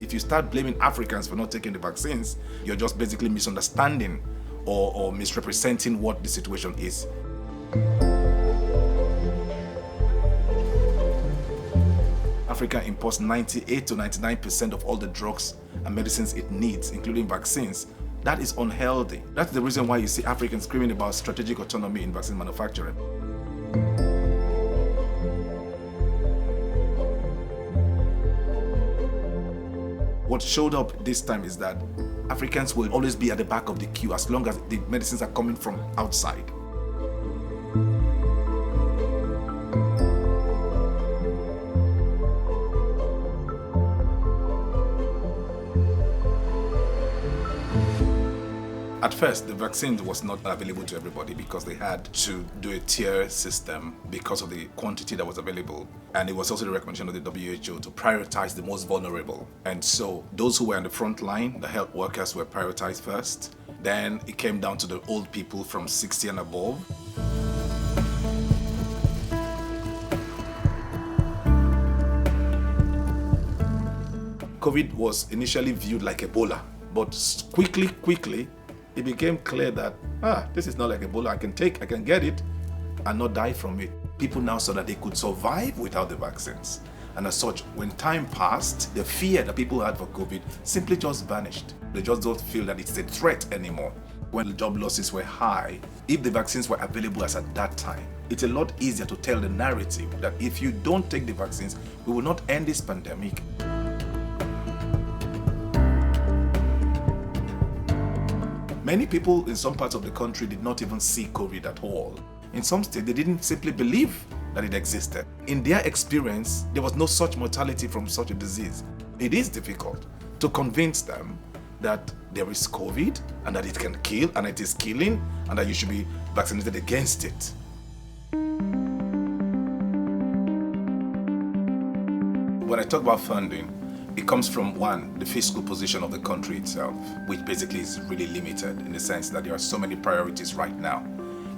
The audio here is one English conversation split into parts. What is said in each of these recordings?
If you start blaming Africans for not taking the vaccines, you're just basically misunderstanding or misrepresenting what the situation is. Africa imports 98 to 99% of all the drugs and medicines it needs, including vaccines. That is unhealthy. That's the reason why you see Africans screaming about strategic autonomy in vaccine manufacturing. What showed up this time is that Africans will always be at the back of the queue as long as the medicines are coming from outside. At first, the vaccine was not available to everybody because they had to do a tier system because of the quantity that was available. And it was also the recommendation of the WHO to prioritize the most vulnerable. And so those who were on the front line, the health workers, were prioritized first. Then it came down to the old people from 60 and above. COVID was initially viewed like Ebola, but quickly, it became clear that, this is not like Ebola, I can get it and not die from it. People now saw that they could survive without the vaccines. And as such, when time passed, the fear that people had for COVID simply just vanished. They just don't feel that it's a threat anymore. When the job losses were high, if the vaccines were available as at that time, it's a lot easier to tell the narrative that if you don't take the vaccines, we will not end this pandemic. Many people in some parts of the country did not even see COVID at all. In some states, they didn't simply believe that it existed. In their experience, there was no such mortality from such a disease. It is difficult to convince them that there is COVID and that it can kill and it is killing and that you should be vaccinated against it. When I talk about funding, it comes from one, the fiscal position of the country itself, which basically is really limited in the sense that there are so many priorities right now.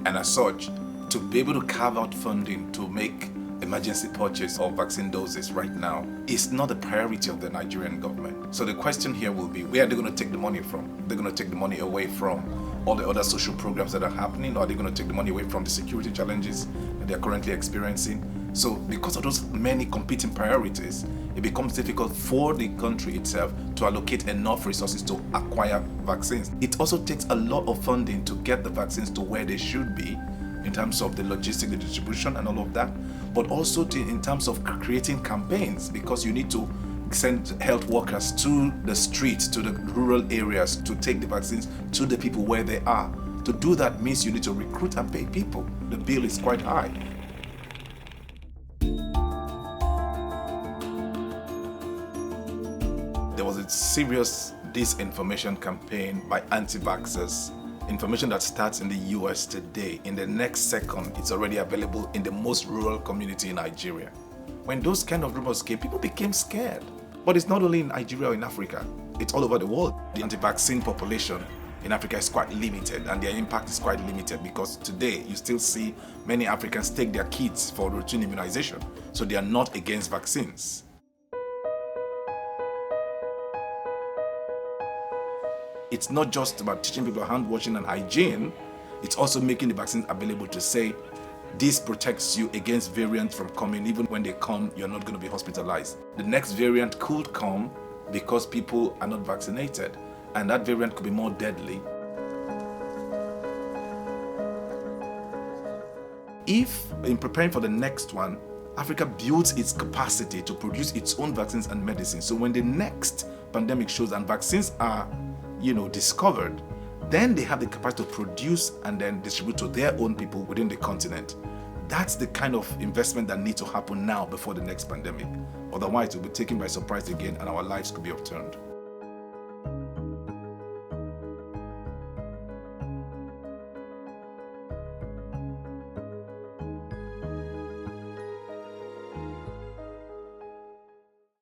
And as such, to be able to carve out funding to make emergency purchase of vaccine doses right now is not a priority of the Nigerian government. So the question here will be, where are they going to take the money from? They're going to take the money away from all the other social programs that are happening, or are they going to take the money away from the security challenges that they're currently experiencing? So because of those many competing priorities, it becomes difficult for the country itself to allocate enough resources to acquire vaccines. It also takes a lot of funding to get the vaccines to where they should be in terms of the logistics, the distribution and all of that, but also in terms of creating campaigns, because you need to send health workers to the streets, to the rural areas to take the vaccines to the people where they are. To do that means you need to recruit and pay people. The bill is quite high. There was a serious disinformation campaign by anti-vaxxers. Information that starts in the US today, in the next second, it's already available in the most rural community in Nigeria. When those kind of rumors came, people became scared. But it's not only in Nigeria or in Africa, it's all over the world. The anti-vaccine population in Africa is quite limited, and their impact is quite limited because today you still see many Africans take their kids for routine immunization, so they are not against vaccines. It's not just about teaching people hand washing and hygiene, it's also making the vaccine available to say, this protects you against variants from coming. Even when they come, you're not going to be hospitalized. The next variant could come because people are not vaccinated, and that variant could be more deadly. If, in preparing for the next one, Africa builds its capacity to produce its own vaccines and medicines, so when the next pandemic shows and vaccines are discovered, then they have the capacity to produce and then distribute to their own people within the continent. That's the kind of investment that needs to happen now before the next pandemic. Otherwise, we'll be taken by surprise again and our lives could be upturned.